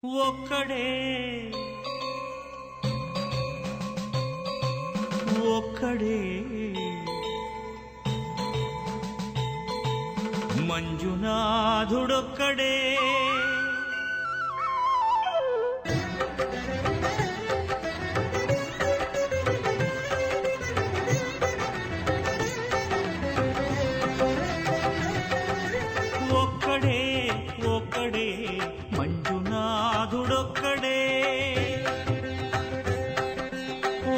ఒక్కడే ఒక్కడే మంజునాథుడొక్కడే ఒక్కడే ఒక్కడే మంజునాథుడొక్కడే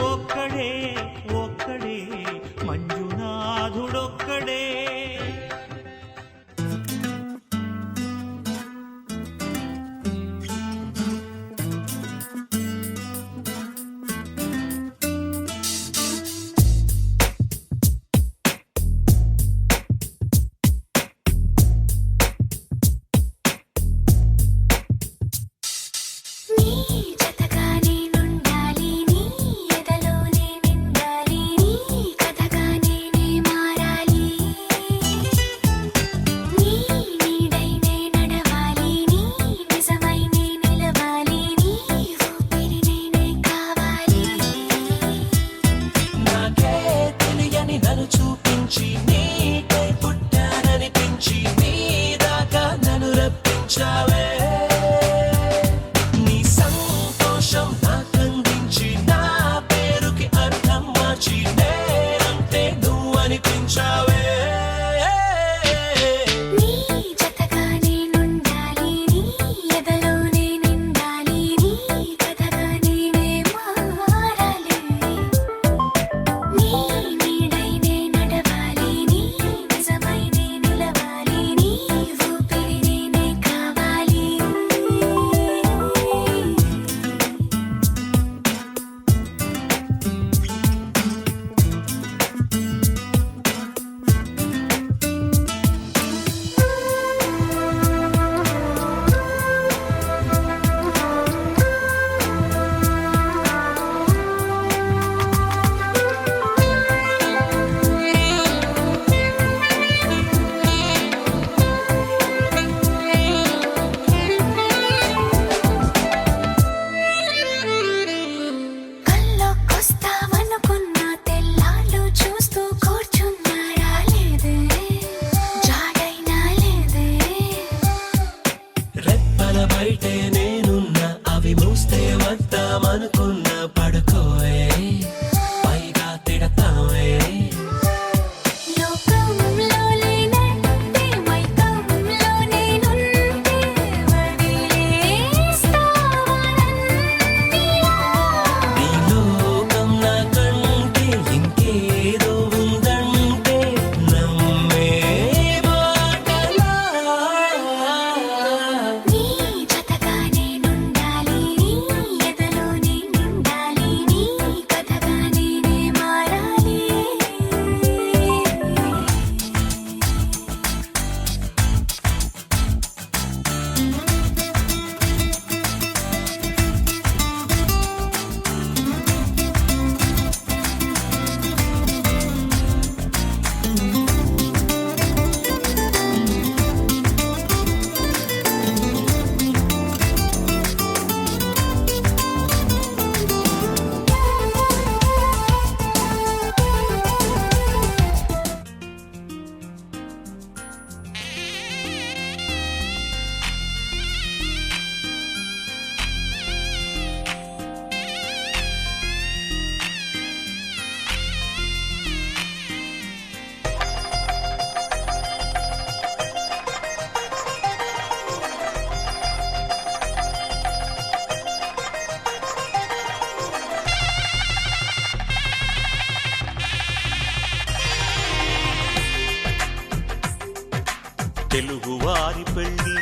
ఒక్కడే ఒక్కడే మంజునాథుడొక్కడే చూపించి నీకై పుట్టాననిపించి నీ దాకా నన్ను రప్పించావే నీ సంతోషం నాకందించి నా పేరుకి అర్థం మార్చి నేనంటే నువ్వు అనిపించావే బయటే నేనున్నా అవి మూస్తే వద్దామనుకున్నా పడుకోవే పైగా తిడతావే నీ లోకం నాకంటే ఇంకేదో ఉందంటే నమ్మే మాటలా తెలుగువారి పెళ్ళి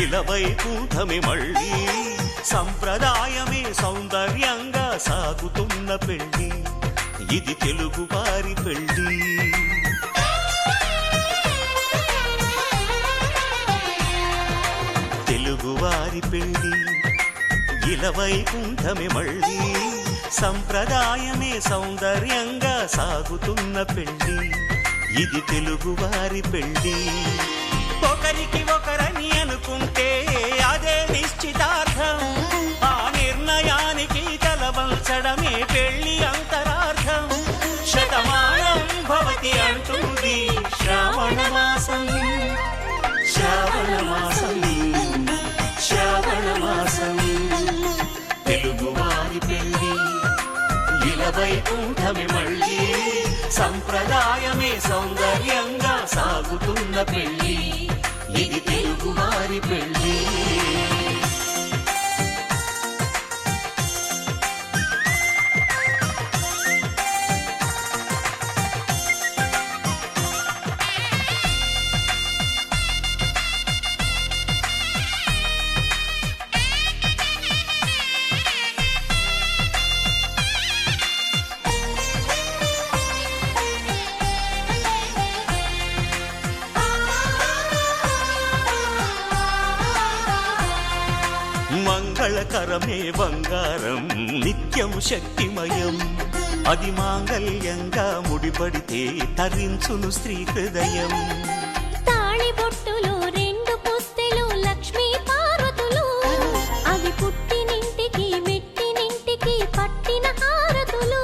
ఇలవై కూటమి మళ్ళీ సంప్రదాయమే సౌందర్యంగా సాగుతున్న పెళ్ళి ఇది తెలుగువారి పెళ్ళి తెలుగువారి పెళ్ళి ఇలవై కూటమి మళ్ళీ సంప్రదాయమే సౌందర్యంగా సాగుతున్న పెళ్ళి ఇది తెలుగువారి పెళ్ళి ఒకరికి ఒకరని అనుకుంటే అదే నిశ్చిత వైకుంఠమే మళ్ళీ సంప్రదాయమే సౌందర్యంగా సాగుతున్న పెళ్లి ఇది తెలుగువారి పెళ్లి. మంగళకరమే బంగారం నిత్యం శక్తిమయం అది మాంగళ్యంగా ముడిపడితే తరించును స్త్రీ హృదయం. తాళి బొట్టులు రెండు పుస్తెలు లక్ష్మీ పార్వతులు అవి పుట్టినింటికి మెట్టినింటికి పట్టిన హారతులు.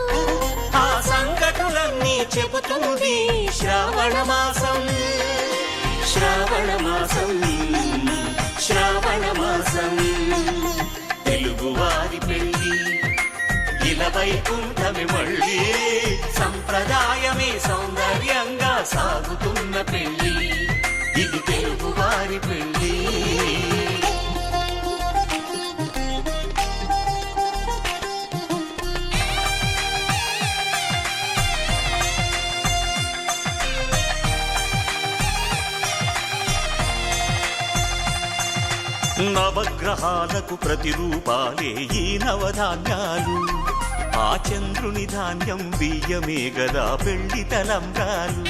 ఆ సంగతులన్నీ చెబుతుంది శ్రావణ మాసం శ్రావణ మాసం శ్రావణ మాసం తెలుగువారి పెళ్లి వైకుంఠమే మళ్ళీ సంప్రదాయమే సౌందర్యంగా సాగుతున్న పెళ్లి ఇది తెలుగువారి పెళ్లి. నవగ్రహాలకు ప్రతిరూపాలే ఈ నవధాన్యాలు ఆ చంద్రుని ధాన్యం బియ్యమే గదా పెళ్లి తలంబ్రాలు.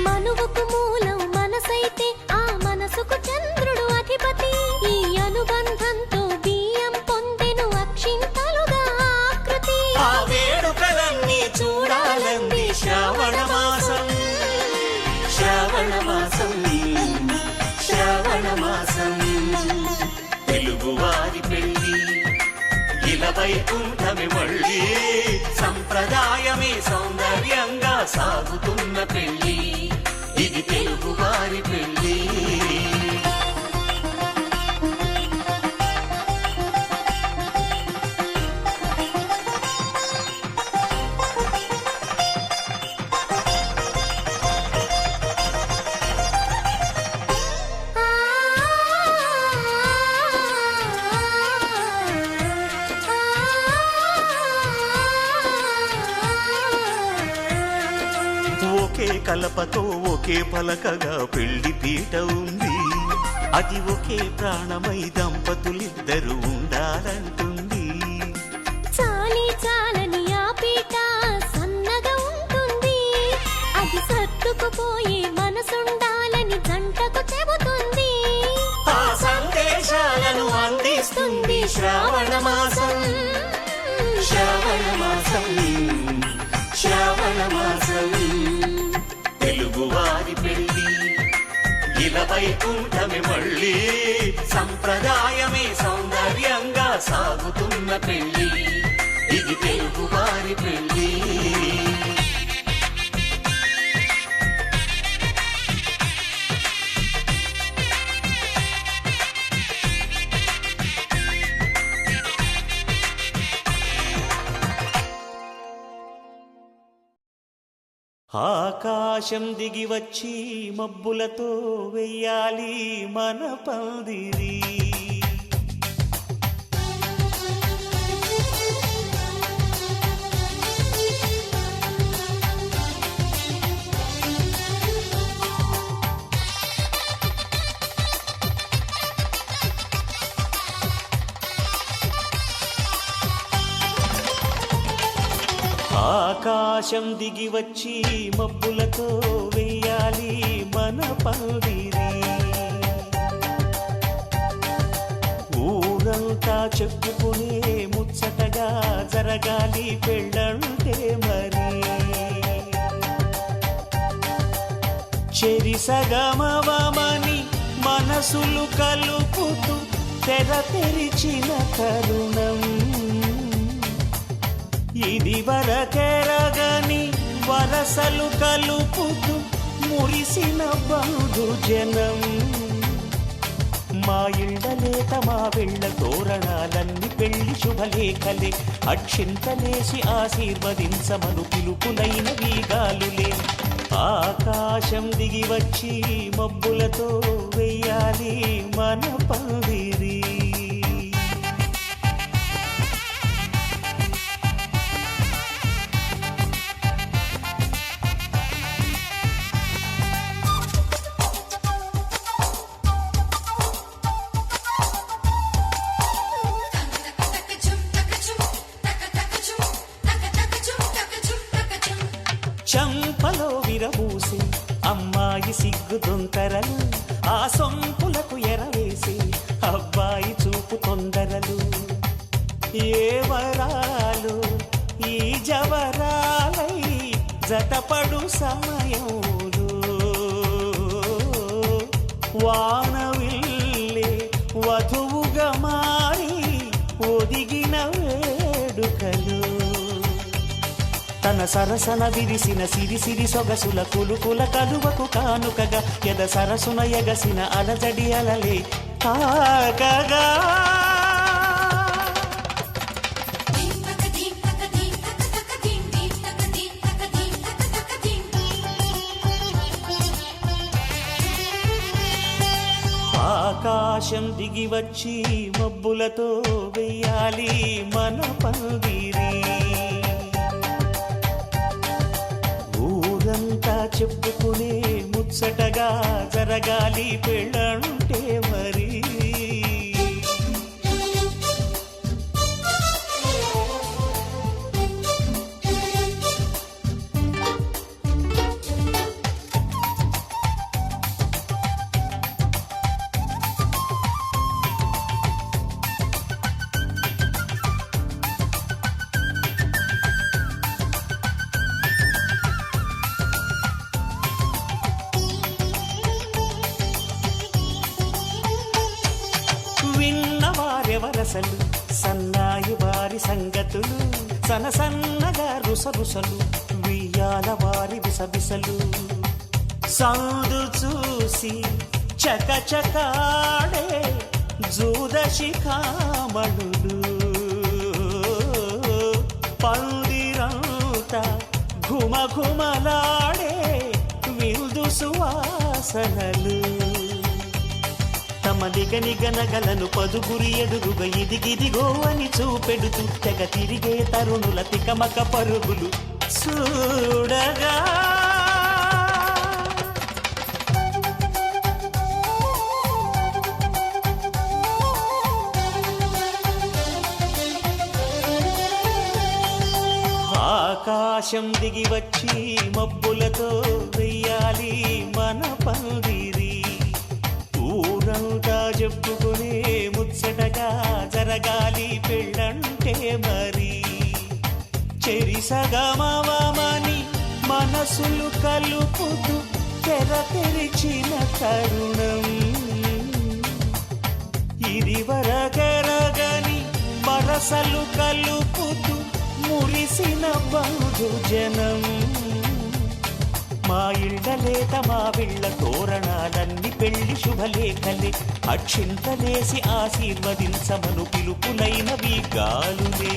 మనువుకు మూలం మనసైతే ఆ మనసుకు చంద్రుడు అధిపతి ఈ అనుబంధంతో బియ్యం పొందెను అక్షింతలుగా ఆకృతి. ఆ వేడుకలన్నీ చూడాలంది శ్రావణ మాసం శ్రావణ మాసం శ్రావణ మాసం తెలుగువారి పెళ్లి వైకుంఠమే మళ్ళీ సంప్రదాయమే సౌందర్యంగా సాగుతున్న పెళ్లి ఇది తెలుగువారి పెళ్లి. ఒకే కలపతో ఒకే పలకగా పెళ్లి పీట ఉంది అది ఒకే ప్రాణమై దంపతులిద్దరు ఉండాలంటుంది. చాలి చాలని ఆ పీట సన్నగా ఉంటుంది అది సర్దుకుపోయే మనసుండాలని జంటకు చెబుతుంది. ఆ సందేశాలను అందిస్తుంది శ్రావణ మాసం శ్రావణ మాసం శ్రావణ మాసం తెలుగువారి పెళ్లి వైకుంఠమే మళ్ళీ సంప్రదాయమే సౌందర్యంగా సాగుతున్న పెళ్లి ఇది తెలుగువారి పెళ్లి. ఆకాశం దిగి వచ్చి మబ్బులతో వెయ్యాలి మన పందిరి ఆకాశం దిగి వచ్చి మబ్బులతో వెయ్యాలి మన పందిరి ఊరంతా చెప్పుకునే ముచ్చటగా జరగాలి పెళ్ళంటే మరి చెరిసగమవమని మనసులు కలుపుతూ తెర తెరిచిన తరుణం ఇది వరకెరగని వరసలు కలుపుతూ మురిసిన బంధు జనం మా ఇళ్ళలేత మా వెళ్ళ తోరణాలన్నీ పెళ్లి శుభలేఖలే అక్షింతలేసి ఆశీర్వదించమను పిలుపులైన వీగాలులే ఆకాశం దిగి వచ్చి మబ్బులతో వెయ్యాలి మన పందిరి చంపలో విరబూసి అమ్మాయి సిగ్గు దొంతరలు ఆ సొంపులకు ఎరవేసి అబ్బాయి చూపు తొందరలు ఏ వరాలు ఈ జవరాలై జతపడు సమయంలో వానవిల్లే వధువుగా మారి ఒదిగిన వేడుకలు తన సరసన విరిసిన సిరిసిరి సొగసుల కులుకుల కలువకు కానుకగా ఎద సరసున ఎగసిన అలజడి అలలే తాకగా ఆకాశం దిగి వచ్చి మబ్బులతో వెయ్యాలి మన పందిరి ఊరంతా చెప్పుకునే ముచ్చటగా జరగాలి పెళ్ళంటే మరి విన్నవారెవరసలు సన్నాయి వారి సంగతులు సనసన్నగా రుసరుసలు వియ్యాల వారి విసవిసలు సౌదు చూసి చకచకాడే జూదశిఖామణులు పందిరంతా ఘుమఘుమలాడే విందు సువాసనలు తమ నిగనగలను పదుగురి ఎదురుగా ఇదిగిదిగో అని చూపెడుతూ తెగ తిరిగే తరుణుల తికమక పరుగులు చూడగా ఆకాశం దిగి వచ్చి మబ్బులతో వెయ్యాలి మన పందిరి ఊరంతా చెప్పుకునే ముచ్చటగా జరగాలి పెళ్ళంటే మరి చెరిసగమవమని మనసులు కలుపుతూ తెర తెరిచిన తరుణం ఇది వరగరగని వరసలు కలుపుతూ మురిసిన బంధుజనం మా ఇళ్ళలేత మా వీళ్ళ తోరణాలన్నీ పెళ్లి శుభలేఖలే అక్షింతలేసి ఆశీర్వదించమను పిలుపులైనవి గాలులే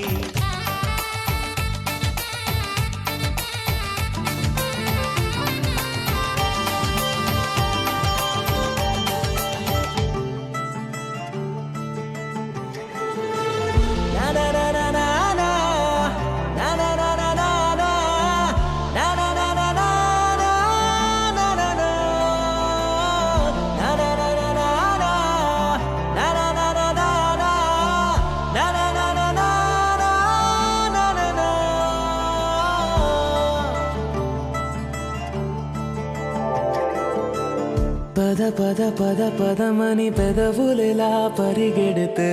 పద పద పద పదమని పెదవులెలా పరిగెడితే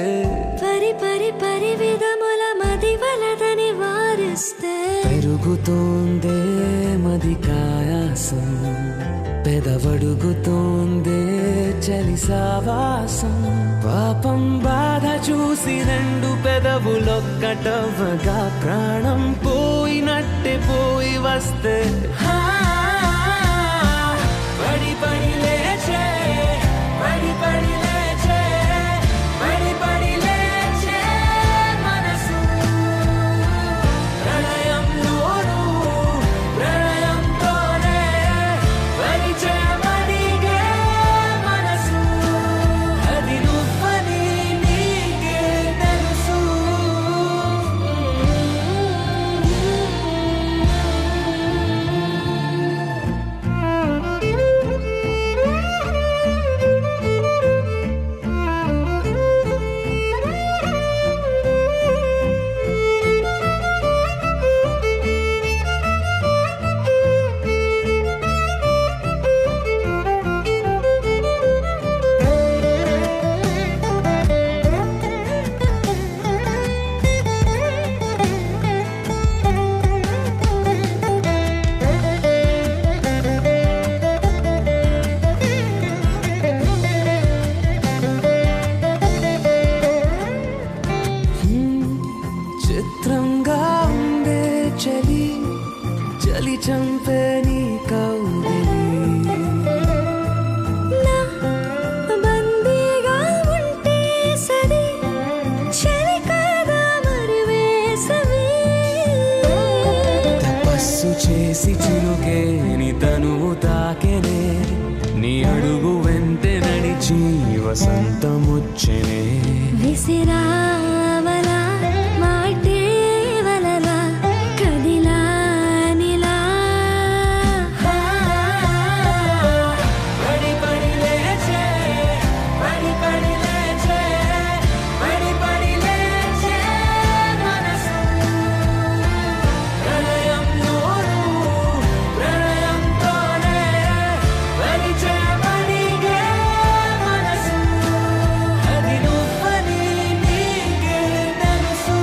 పరి పరి పరి విధముల మది వలదని వారిస్తే పెరుగుతోందే మది కాయాసం పెదవడుగుతోందే చలి సావాసం పాపం బాధ చూసి రెండు పెదవులొక్కటవ్వగా ప్రాణం పోయినట్టే పోయి వస్తే పడి పడి లేచే పడి పడి లేచే వసంతముచ్చనే విసిరావలా మాటే వలలా కదిలా నిలా పడి పడి లేచే పడి పడి లేచే పడి పడి లేచే మనసు ప్రళయం నోరు ప్రళయంతోనే పరిచే పడిగే మనసు అది నువ్వని నీకే తెలుసు.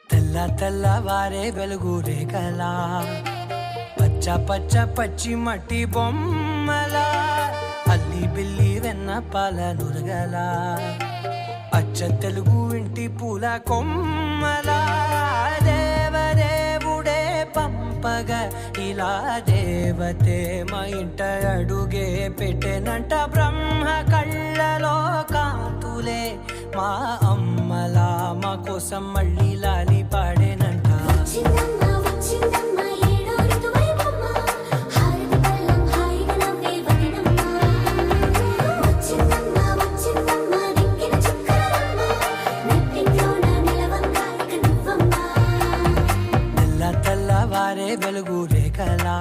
తెల్ల తెల్లవారే వెలుగు రేఖలా పచ్చ పచ్చ పచ్చి మట్టి బొమ్మలా అల్లి బిల్లి వెన్న పాల నురగలా అచ్చ తెలుగు ఇంటి పూల కొమ్మలా దేవదేవుడే పంపగా ఇలా దేవతే మా ఇంట అడుగే పెట్టెనంట బ్రహ్మ కళ్ళలో కాంతులే మా అమ్మలా మా కోసం మళ్ళీ లాలి పాడేనంట. వచ్చిందమ్మ వచ్చిందమ్మ ఏడో ఋతువైవమ్మ హారతి పళ్ళం హాయిగా నవ్వే వదినమ్మ వచ్చిందమ్మ వచ్చిందమ్మ దిక్కిన చుక్కలమ్మ నెట్టింట్లోన నిలవంగా ఇక నువ్వమ్మ తెల్ల తెల్లవారే వెలుగు రేఖలా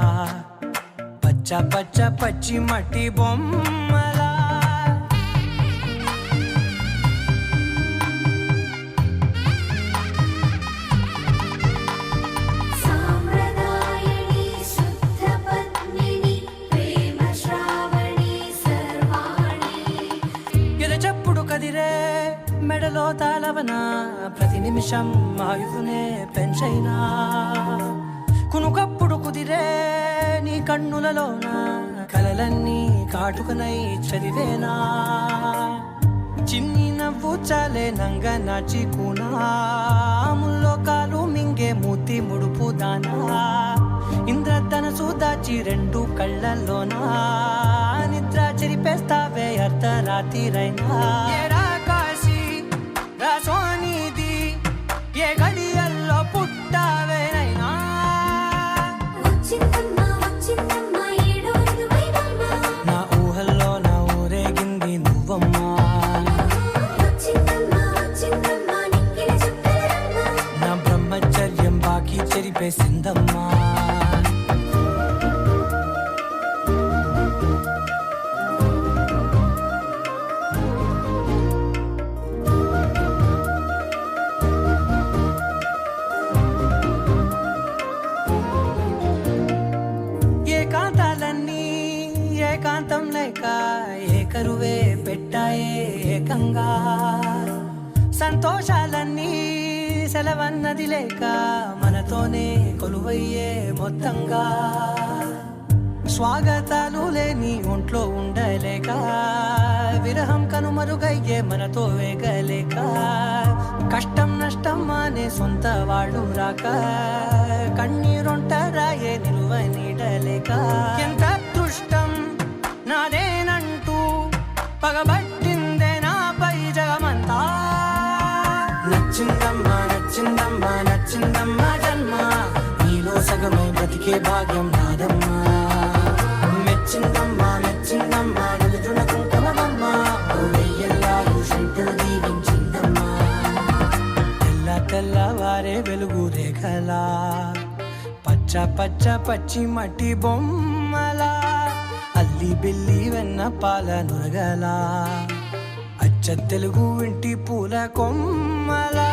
పచ్చ పచ్చ పచ్చి మట్టి బొమ్మలా సాంప్రదాయని శుద్ధ పద్మిని ప్రేమ శ్రావణి సర్వాణి ఎరచప్పుడు కదిరే మెడలో తాళవన ప్రతి నిమిషం ఆయువునే పెంచైనా కునుకప్పుడు కుదిరే నీ కన్నులలోన కలలన్నీ కాటుకనై చదివేనా చిన్ని నవ్వు చాలే నంగ నాచి కూనాముల్లో కాలు మింగే మూతి ముడుపు దానా ఇంద్రధనసు దాచి రెండు కళ్ళల్లోనా నిద్ర చెరిపేస్తావే అర్ధరాత్రిరైనా ఏరా కాశీ రా సోనిది ఏ గడియల్లో పుట్టావేనైనా వచ్చిందమ్మ వచ్చిందమ్మ ఏడో ఋతువైవమ్మ నా ఊహల్లో నా ఊరేగింది నువ్వమ్మా వచ్చిందమ్మ వచ్చిందమ్మ నిక్కిన చుక్కలమ్మ నా బ్రహ్మచర్యం బాకీ చెరిపేసిందమ్మా. ఏకాంతాలన్నీ ఏకాంతం లేక ఏకరువే పెట్టాయే ఏకంగా సంతోషాలన్నీ సెలవన్నది లేక మనతోనే కొలువయ్యే మొత్తంగా స్వాగతాలు లేని ఒంట్లో ఉండలేక విరహం కనుమరుగయ్యే మనతో వేగలేక కష్టం నష్టం అనే సొంత వాడు రాక కన్నీరొంటరాయే నిలువ నీడలేక ఎంత అదృష్టం నాదేనంటూ పగబట్టిందే నాపై జగమంతా నచ్చిందమ్మా నచ్చిందమ్మా నచ్చిందమ్మా జన్మ నీలో సగమై బ్రతికే భాగ్యం నాదమ్మా మెచ్చిందమ్మా మెచ్చిందమ్మా నిలుచున్న కుంకుమమ్మా వెయ్యల్లాలు శంకరు దీవించిందమ్మా తెల్ల తెల్లవారే వెలుగు రేఖలా పచ్చ పచ్చ పచ్చి మట్టి బొమ్మలా అల్లి బిల్లి వెన్న పాల నురగలా అచ్చ తెలుగు ఇంటి పూల కొమ్మలా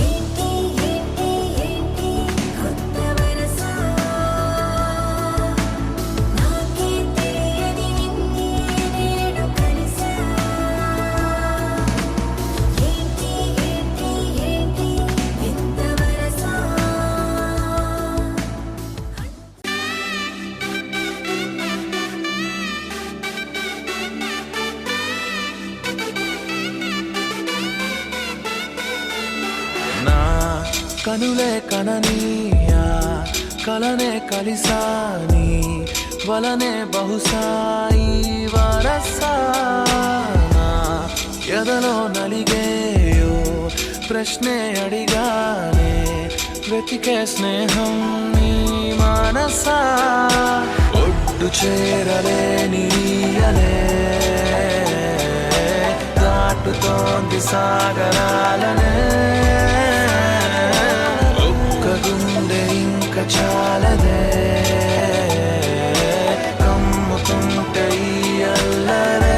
ఏంటి ఏంటి ఏంటి కొత్త వరస నాకే తెలియని నిన్నే నేడు కలిసా ఏంటి కనులే కననీయా కలనే కలిసాని వలనే బహుశాయి వరసానా ఎదలో నలిగేయో ప్రశ్నే అడిగానే వెతికే స్నేహం నీ మనసా ఒడ్డు చేరలేని నీయలే దాటుతోంది సాగరాలనే ఒక్క గుండె ఇంక చాలదే కమ్ముతుంటే ఈ అల్లరే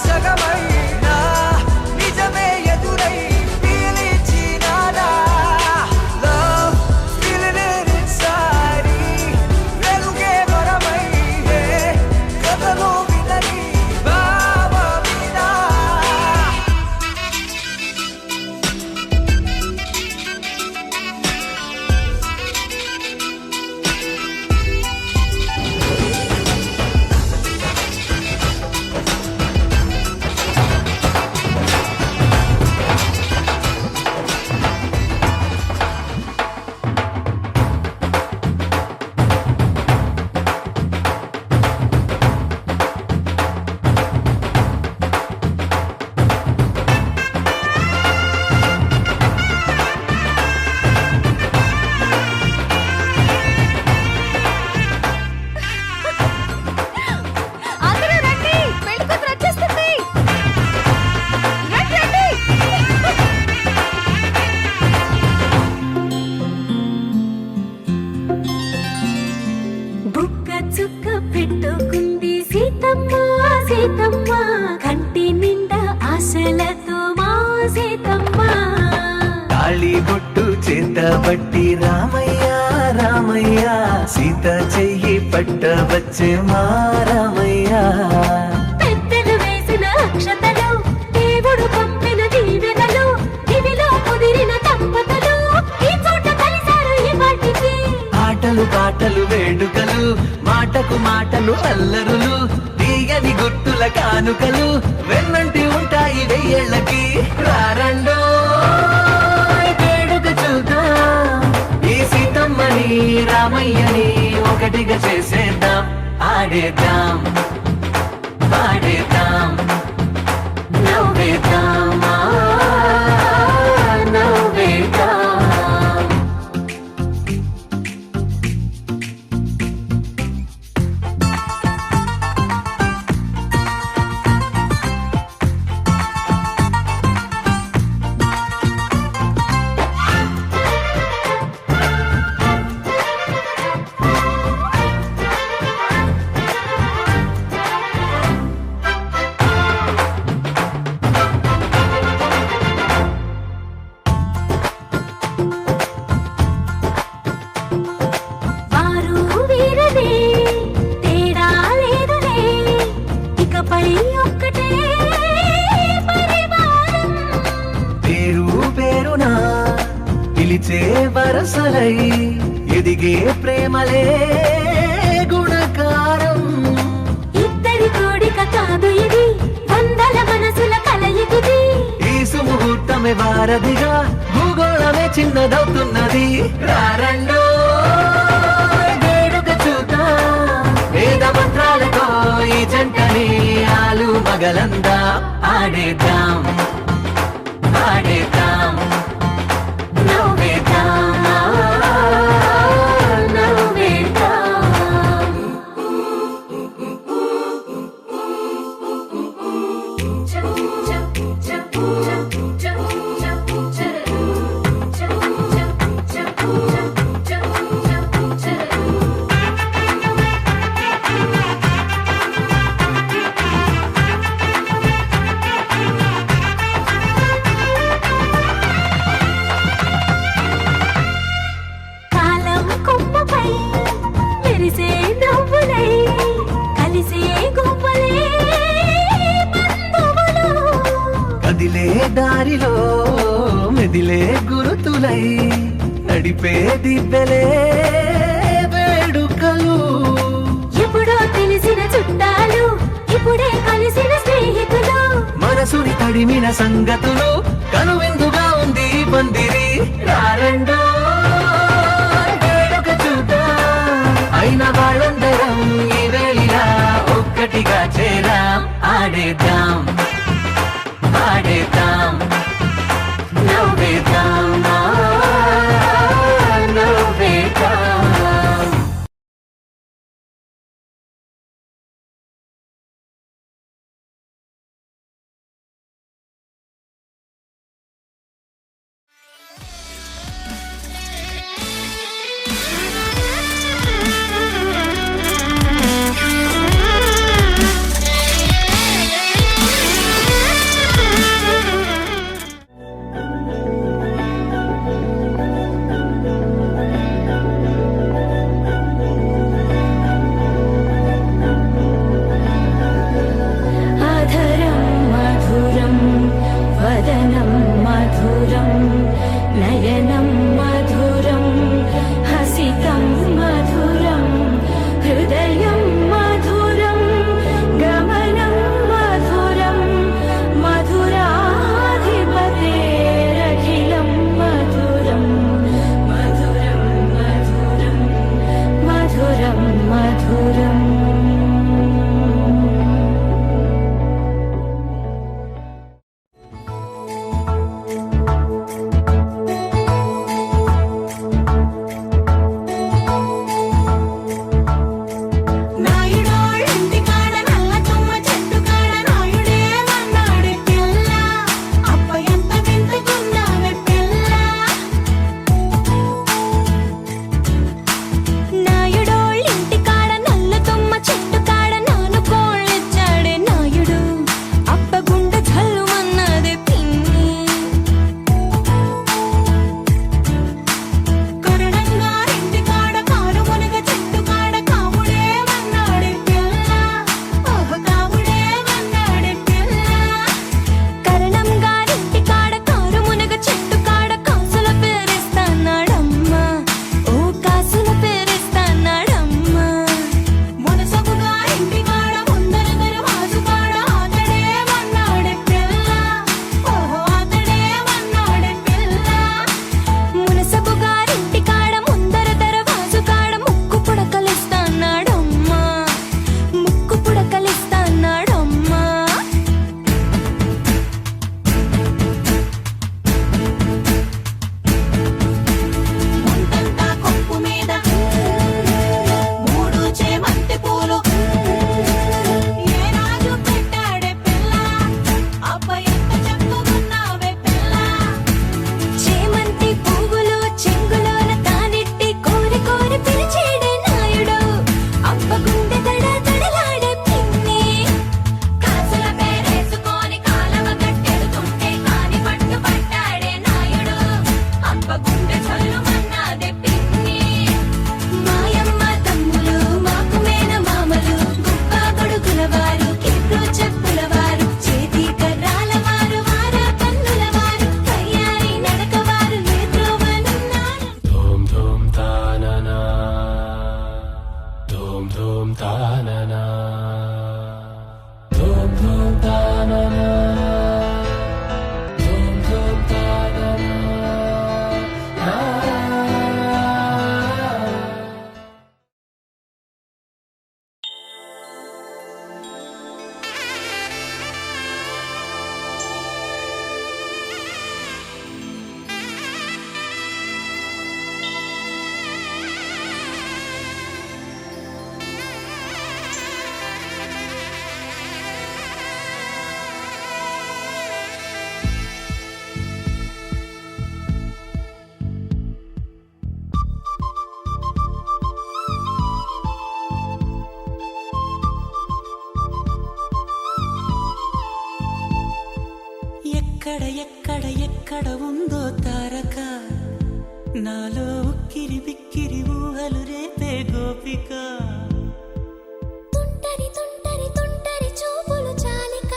సగమై నా నిజమే ఎదురై పీలిచినానా లవ్ ఫీలింగ్ ఇట్ ఇన్సైడ్ వెలుగే వరమై కథలో వినని భావమినా అందరూ రండి, పెళ్లి కూతురు వచ్చేస్తుంది. రండి, రండి. బుక్క చుక్క పెట్టుకుంది సీతమ్మ సీతమ్మ కంటి నిండా ఆశలతో మా సీతమ్మ తాళి బొట్టు చేతబట్టి రామయ్య రామయ్య సీత చెయ్యి పట్టవచ్చే మా రామయ్య పెద్దలు వేసిన అక్షతలు దేవుడు పంపిన దీవెనలు దివిలో కుదిరిన దంపతులు ఈ చోట కలిశారు ఈ వాటికి ఆటలు పాటలు వేడుకలు మాటకు మాటలు అల్లరులు తీయని గుర్తుల కానుకలు వెన్నంటి ఉంటాయి వెయ్యేళ్ళకి రారండో వేడుక చూద్దాం ఈ సీతమ్మని రామయ్యని ఒకటిగా చేసేద్దాం ఆడేద్దాం పాడేద్దాం నవ్వేద్దాం నవ్వేద్దాం వారు వీరనే తేడా లేదులే ఇకపై ఒక్కటే పరివారం పేరు పేరునా పిలిచే వరసలై ఎదిగే ప్రేమలే గుణకారం ఇద్దరి కోడిక కాదు ఇది వందల మనసుల కలయికిది ఈ సుముహూర్తమే వారధిగా భూగోళమే చిన్నదవుతున్నది రారండో వేడుక చూద్దాం వేద మంత్రాలతో ఈ జంటని ఆలు మగలందా ఆడేద్దాం ఆడేద్దాం నవ్వేద్దాం నవ్వేద్దాం కాలం కొమ్మపై మెరిసే నవ్వులై కలిసే గువ్వలే బంధువులు కదిలే దారిలో మెదిలే గురుతులై నడిపే దిబ్బెలే వేడుకలు ఎప్పుడో తెలిసిన చుట్టాలు ఇప్పుడే కలిసిన స్నేహితులు తడిమిన సంగతులు కనువిందుగా ఉంది ఈ పందిరి రారండో వేడుక చూద్దాం అయిన వాళ్ళందరం ఈ వేళ ఒక్కటిగా చేరాం ఆడేద్దాం ఆడేద్దాం నవ్వేద్దాం నవ్వేద్దాం అధరం మధురం వదనం మధురం నయనం మధురం హసితం మధురం హృదయం మధురం గమనం మధురం మధురాధిపతేరఖిలం మధురం మధురం మధురం మధురం మధురం నాయుడోళ్ళింటి కాడ నల్ల తుమ్మ చెట్టు కాడ నాయుడే వన్నాడే పిల్ల అప్ప ఎంత వింతకున్నావే పిల్ల నాయుడోళ్ళింటి కాడ నల్ల తుమ్మ చెట్టు కాడ నాను కోళ్ళిచ్చాడే నాయుడు అప్ప గుండె చల్లుమన్నదే పిన్ని కరుణంగారింటి కాడ కారు మునగ చెట్టు కాడ కాముడే వన్నాడే పిల్ల ఓహ కాముడే వన్నాడే పిల్ల కరుణంగారింటి కాడ కారు మునగ చెట్టు కాడ కాసుల పేరిస్తాన్నాడమ్మా ఓ కాసుల పేరిస్తాన్నాడమ్మా మునసబుగా ఇంటి కాడ ముందర దరవాజు కాడ అతడే వన్నాడే పిల్ల ఓహో అతడే వన్నాడే పిల్ల మునసబు గారింటి కాడ ముందర దరవాజు కాడ ముక్కు పుడకలిస్తాన్నాడమ్మా ముక్కు పుడకలిస్తాన్నాడమ్మా ముందంతా కొప్పు మీద మూడు చేమంతి పూలు ఏ రాజు పెట్టాడే పిల్ల అప్ప ఎంత చెప్పుకున్నావే పిల్ల చేమంతి పువ్వులు చెంగులోన తానెట్టి కోరి కోరి పిలిచేడే నాయుడు అప్ప గుండె దడ దడలాడే పిన్ని కాసుల పేరేసుకొని కాలవ గట్టెడుతుంటే కాని పట్టు పట్టాడే నాయుడు అప్ప గుండె చల్లుమన్నాదే పిన్ని మాయమ్మ తమ్ములు మాకు మేన మామలు గుప్ప గొడుగుల వారు కిట్లు చెప్పుల వారు చేతి కర్రాల వారు వార కన్నుల వారు కయ్యారి నడక వారు నేత్రోవనున్నారు ధూమ్ ధూమ్ తాననా ధూమ్ ధూమ్ తాననా ధూమ్ ధూమ్ తాననా ధూమ్ ధూమ్ తాననా ఎక్కడ ఎక్కడ ఎక్కడ ఉందో తారక నాలో ఉక్కిరి బిక్కిరి ఊహలు రేపే గోపిక తుంటరి తుంటరి తుంటరి చూపులు చాలిక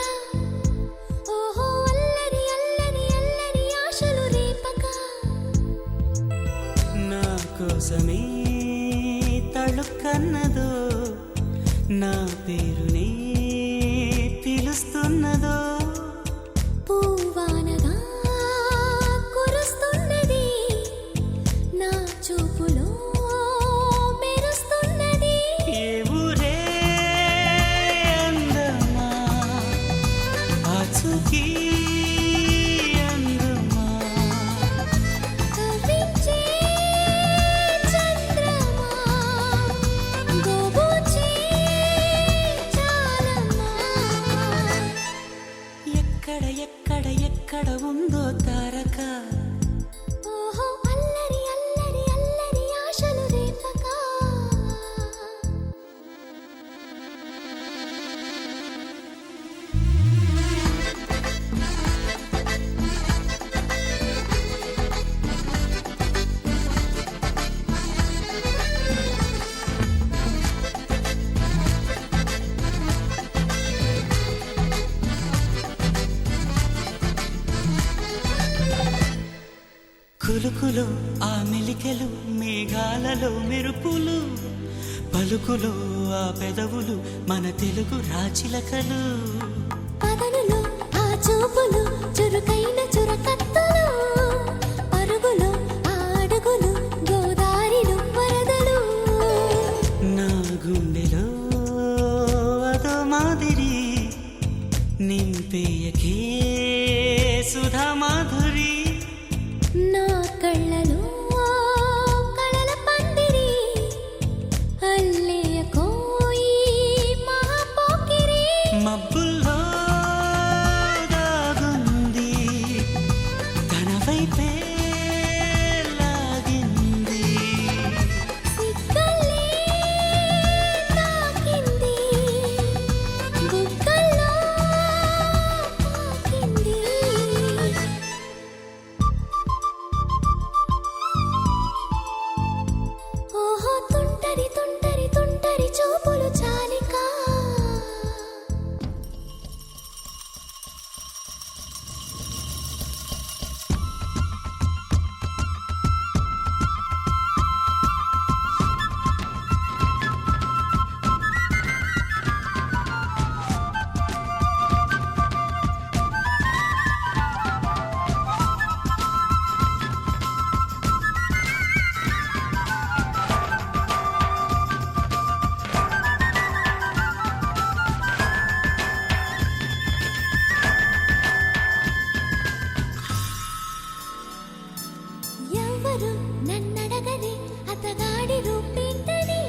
ఓహో అల్లరి అల్లరి అల్లరి ఆశలు రేపక నా కోసమే తళుక్కన్నదో నా పేరునే పిలుస్తున్నదో ఆచూకీ అందమా కవ్వించే చంద్రమా గోబూచే చాలమ్మా ఎక్కడ ఎక్కడ ఎక్కడ ఉందో తారక ఓహో అల్లరి అల్లరి అల్లరి ఆశలు రేపక కులుకులో ఆ మెలికెలు మేఘాలలో మెరుపులు పలుకులో ఆ పెదవులు మన తెలుగు రాచిలకలు పదనులో ఆ చూపులు చురుకైన చురకత్తలు పరుగులో ఆ అడుగులు గోదారిలో వరదలు నా గుండెలో అదో మాదిరి నింపేయకే సుధా మాధురి నా కళ్ళలో కళల పందిరి అల్లేయ కోయి మహాపోకిరి మబ్బుల్లో దాగుంది తన వైపే లాగింది సిగ్గలే తాకింది బుగ్గల్లో తాకింది ఓహో తుంటరి తుంటరి తుంటరి చూపులు చాలిక ఎవరు నన్నడగని అతగాడి రూపేంటని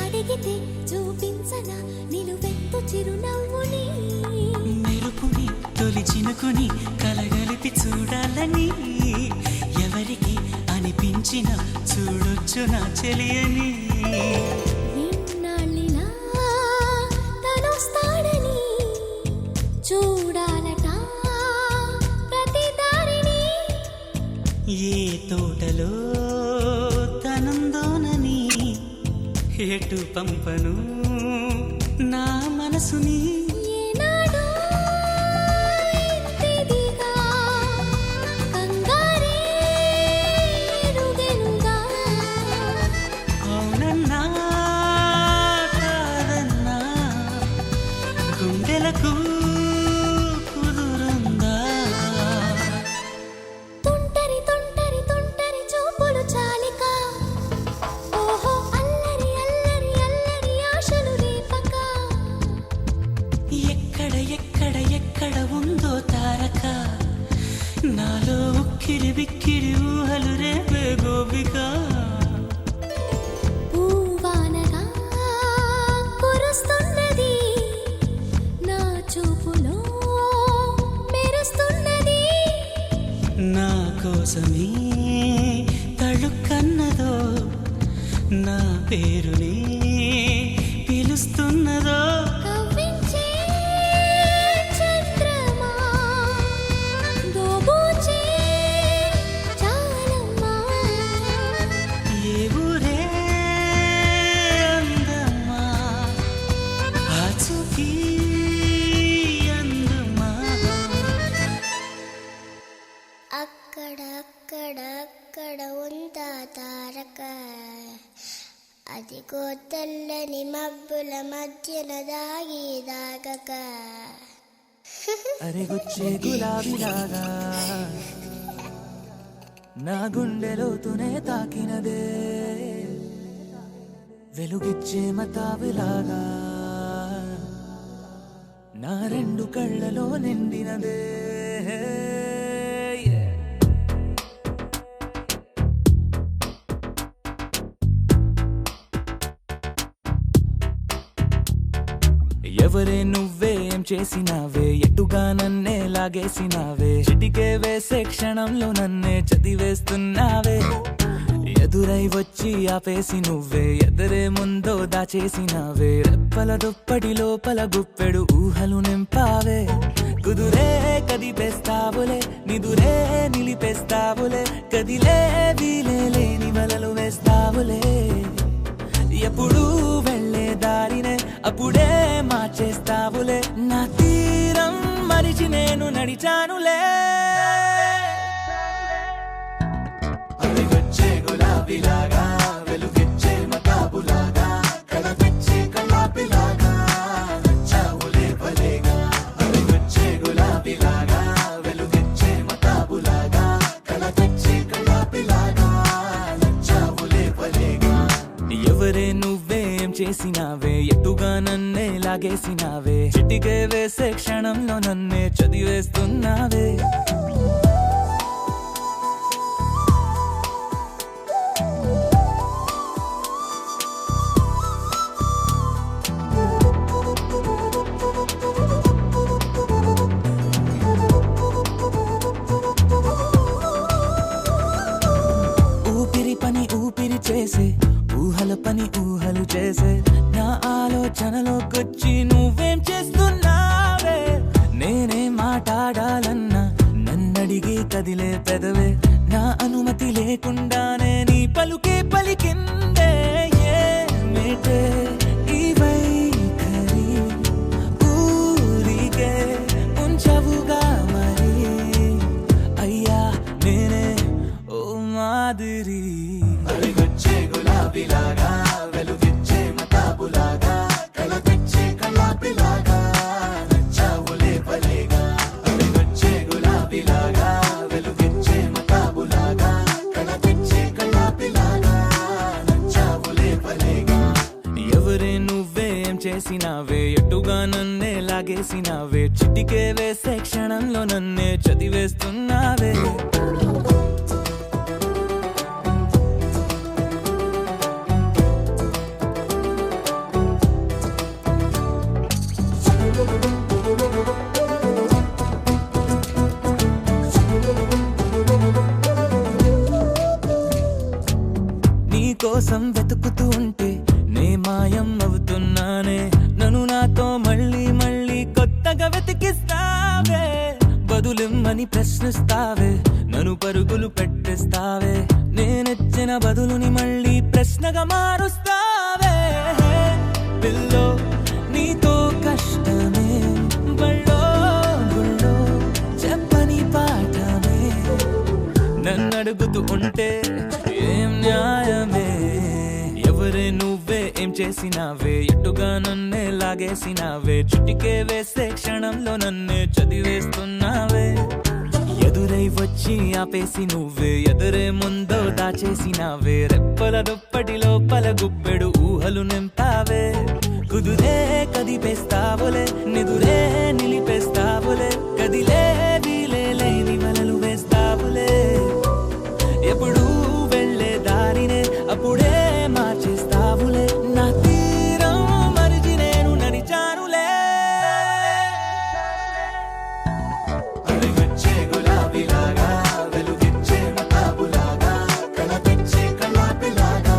అడిగితే చూపించన నిలువెత్తు చిరునవ్వుని మెరుపుని తొలి చినుకుని కలగలిపి చూడాలని ఎవరికి అనిపించిన చూడొచ్చు నా చెలియని ఇన్నాళ్ళిలా తనొస్తాడని చూడాలట ప్రతి దారిని ఏ తోటలో తనందోనని ఎటు పంపను నా మనసుని ఏనాడో ఇంతిదిగా కంగారే ఎరుగెనుగా అవునన్నా కాదన్నా గుండెలకు కుదురుందా తుంటరి తుంటరి తుంటరి చూపులు చాలిక ఓహో అల్లరి అల్లరి అల్లరి ఆశలు రేపక ఎక్కడ ఎక్కడ ఎక్కడ ఉందో తారక నాలో ఉక్కిరి బిక్కిరి ఊహలు రేపే గోపిక పూవానగా కురుస్తున్నది నా చూపులో మెరుస్తున్నది నా కోసమే తళుక్కన్నదో నా పేరునే పిలుస్తున్నదో కవ్వించే చంద్రమా దోబూచే చాలమ్మా ఏ ఊరే అందమా ఆచూకీ అందమా అక్కడ అక్కడ అక్కడ ఉందా తారక అదిగో తెల్లని మబ్బుల మధ్యన దాగక అరెగొచ్చే గులాబీలాగా నా గుండెలోతునే తాకినదే వెలుగిచ్చే మతాబులాగా నా రెండు కళ్ళలో నిండినదే ఎవరే నువ్వేం చేసినావే ఎటుగా నన్నే లాగేసినావే చిటికే వేసే క్షణంలో నన్నే చదివేస్తున్నావే ఎదురై వచ్చి ఆపేసి నువ్వే ఎదరే ముందో దాచేసినావే రెప్పల దుప్పటి లోపల గుప్పెడు ఊహలు నింపావే కుదురే కదిపేస్తావులే నిదురే నిలిపేస్తావులే కదిలే వీలే లేని వలలు వేస్తావులే ఎప్పుడు వెళ్ళే దారినే అప్పుడే మార్చేస్తావులే నా తీరం మరిచి నేను నడిచానులే అలిగొచ్చే గులాబీలాగా వెలుగిచ్చే మతాబులాగా కళపిచ్చే కళాపిలాగా నచ్చావులే భలేగా అలిగొచ్చే గులాబీలాగా వెలుగిచ్చే మతాబులాగా కళపిచ్చే కళాపిలాగా నచ్చావులే భలేగా ఎవరే నువ్వేం చేసినావే ఎటుగా నన్నే లాగేసినావే చిటికే వేసే క్షణంలో నన్నే చదివేస్తున్నావే ఊపిరి పని ఊపిరి చేసే ఊహల పని ఊహలు చేసే నా ఆలోచనలోకొచ్చి నువ్వేం చేస్తున్నావే నేనే మాట్లాడాలన్నా నన్నడిగి కదిలే పెదవే నా అనుమతి లేకుండానే నీ పలుకే పలికిందే ఏమిటే ఈ వైఖరి ఊరికే ఉంచవుగా మరి అయ్యా నేనే ఓ మాదిరి అలిగొచ్చే గులాబీలాగా వెలుగిచ్చే మతాబులాగా కళపిచ్చే కళాపిలాగా నచ్చావులే భలేగా అలిగొచ్చే గులాబీలాగా వెలుగిచ్చే మతాబులాగా కళపిచ్చే కళాపిలాగా నచ్చావులే భలేగా ఎవరే నువ్వేం చేసినావే ఎటుగా నన్నే లాగేసినావే చిటికే వేసే క్షణంలో నన్నే చదివేస్తున్నావే నీకోసం వెతుకుతూ ఉంటే నే మాయం అవుతున్నానే నన్ను నాతో మళ్ళీ మళ్ళీ కొత్తగా వెతికిస్తావే బదులిమ్మని ప్రశ్నిస్తావే నన్ను పరుగులు పెట్టిస్తావే నేనెచ్చిన బదులుని మళ్ళీ ప్రశ్నగా మారుస్తావే పిల్లో నీతో కష్టమే బళ్ళో గుళ్ళో చెప్పని పాఠమే నన్నడుగుతూ ఉంటే ఏం న్యాయమే ఎవరే నువ్వే ఏం చేసినావే ఎటుగా నన్నే లాగేసినావే చుటికే వేసే క్షణంలో నన్నే చదివేస్తున్నావే ఎదురై వచ్చి ఆపేసి నువ్వే ఎదురే ముందో దాచేసినావే రెప్పల దుప్పటి లోపల గుప్పెడు ఊహలు నింపావే కుదురే కదిపేస్తావులే నిదురే నిలిపేస్తావులే కదిలే వీలే లేని వలలు వేస్తావులే ఎప్పుడు వెళ్ళే దారినే అప్పుడే మార్చేస్తావులే నా తీరం మరిచి నేను నడిచానులే అలిగొచ్చే గులాబీలాగా వెలుగిచ్చే మతాబులాగా కళపిచ్చే కళాపిలాగా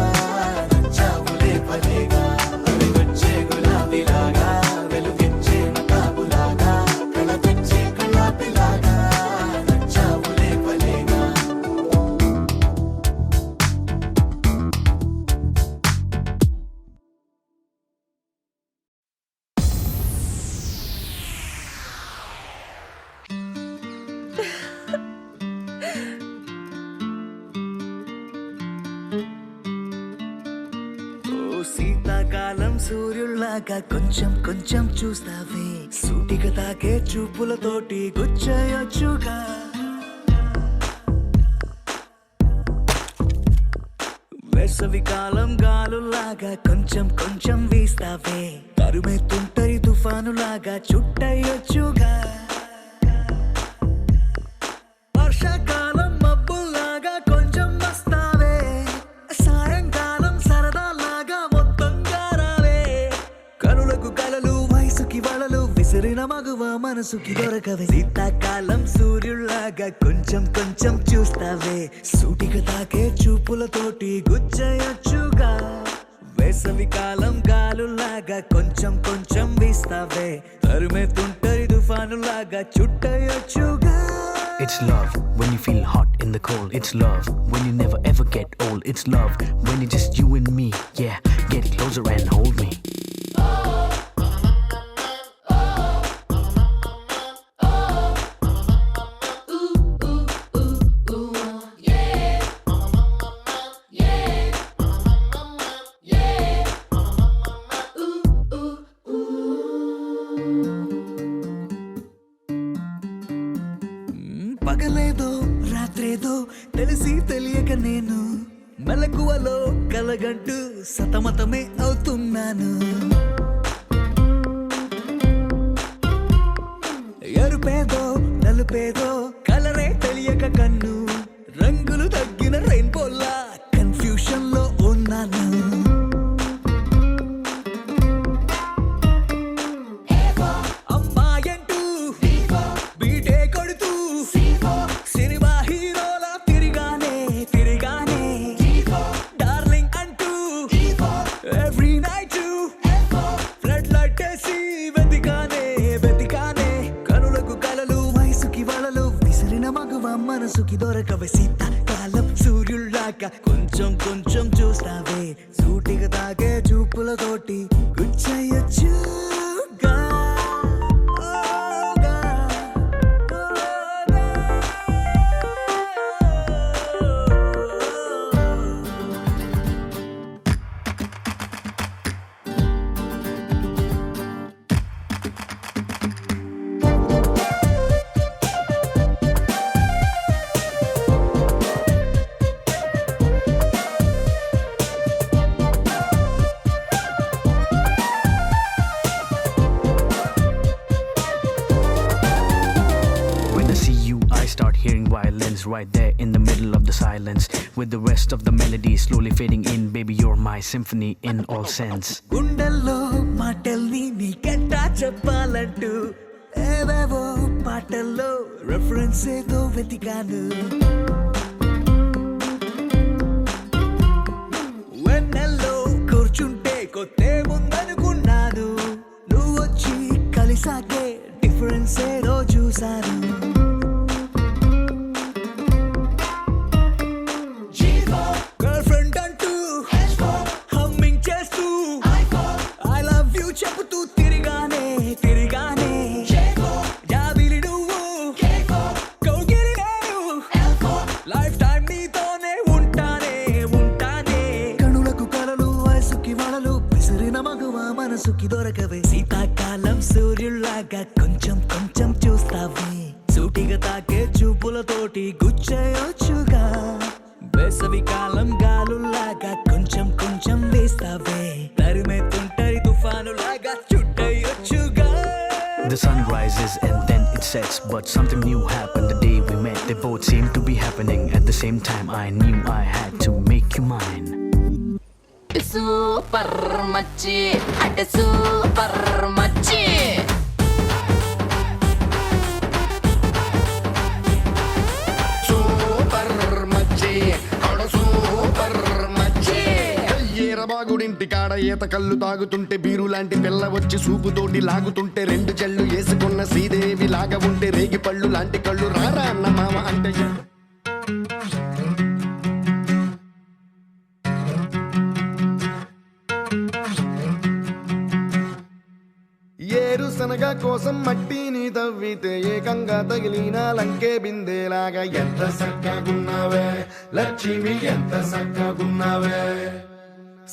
నచ్చావులే భలేగా అలిగొచ్చే గులాబీలాగా వెలుగిచ్చే మతాబులాగా కళపిచ్చే కళాపిలాగా నచ్చావులే భలేగా ఓ శీతాకాలం సూర్యుల్లాగా కొంచెం కొంచెం చూస్తావే సూటిగా తాకే చూపులతోటి గుచ్చయొచ్చుగా వేసవి కాలం గాలుల్లాగా కొంచెం కొంచెం వీస్తావే తరుమే తుంటరి తుఫాను తుఫానులాగా చుట్టయొచ్చుగా వర్షాకాలం మబ్బుల్లాగా కొంచెం వస్తావే సాయంకాలం సరదాలాగా మొత్తంగా రావే కనులకు కలలు వయసుకి వలలు విసిరిన మగువ మనసుకి దొరకవే శీతాకాలం సూర్యుల్లాగా కొంచెం కొంచెం చూస్తావే సూటిగా తాకే చూపులతోటి గుచ్చయొచ్చుగా వేసవి కాలం గాలులాగా కొంచెం కొంచెం వీస్తావే తరుమెతుంటరి తుఫానులాగా చుట్టయొచ్చుగా It's love when you feel hot in the cold. It's love when you never ever get old. It's love when it's just you and me. Yeah, get closer and hold me. పగలేదో రాత్రేదో తెలిసి తెలియక నేను మెలకువలో కలగంటూ సతమతమే అవుతున్నాను ఎరుపేదో నలుపేదో కలరే తెలియక కన్ను రంగులు తగ్గిన రెయిన్బోలా confusion లో ఉన్నాను అమ్మాయంటూ బీటే కొడుతూ సినిమా హీరోలా తిరిగానే తిరిగానే డార్లింగ్ అంటూ ఎవ్రీ నైట్ ఫ్లడ్ లైట్ వేసి వెతికానే వెతికానే కనులకు కలలు వయసుకి వలలు విసిరిన మగువ మనసుకి దొరకవే శీతాకాలం సూర్యుల్లాగా కొంచెం కొంచెం చూస్తావే సూటిగా తాగే చూపులతోటి గుచ్చయొచ్చుగా When I see you, I start hearing violins right there in the middle of the silence. With the rest of the melody slowly fading in, baby, you're my symphony in all sense. గుండెల్లో మాటల్ని నీకెట్టా చెప్పాలంటూ ఏవేవో పాటల్లో reference ఏదో వెతికాను వెన్నెల్లో కూర్చుంటే కొత్తే ముందనుకున్నాను నువ్వు వచ్చి కలిసాకే డిఫరెన్స్ ఏదో చూశాను గర్ల్ ఫ్రెండ్ అంటూ హమ్మింగ్ చేస్తూ ఐ లవ్ యూ చెబుతూ తిరిగానే తిరిగానే జాబిలి నువ్వు కౌగిలి నేను లైఫ్ టైం నీతోనే ఉంటానే ఉంటానే కనులకు కలలు వయసుకి వలలు విసిరిన మగువ మనసుకి దొరకవే శీతాకాలం సూర్యుల్లాగా కొంచెం కొంచెం చూస్తావే సూటిగా తాకే చూపులతోటి గుచ్చయొచ్చుగా వేసవి కాలం గాలుల్లాగా కొంచెం కొంచెం వేస్తావే తరిమెతుంటరి తుఫానులాగా చుట్టయొచ్చుగా The sun rises and then it sets, but something new happened the day we met. They both seemed to be happening at the same time. I knew I had to make you mine. Super మచ్చి అంటే super మచ్చి బాగుడింటి కాడ ఈత కళ్ళు తాగుతుంటే beer లాంటి పిల్ల వచ్చి సూపుతోటి లాగుతుంటే రెండు చెళ్ళు వేసుకున్న శ్రీదేవి లాగా ఉంటే రేగి పళ్ళు లాంటి కళ్ళు రారా అన్న మామ అంటే ఏరుశనగ కోసం మట్టిని తవ్వితే ఏకంగా తగిలిన లంకే బిందేలాగా ఎంత సక్కగున్నావే లక్ష్మి ఎంత సక్కగున్నావే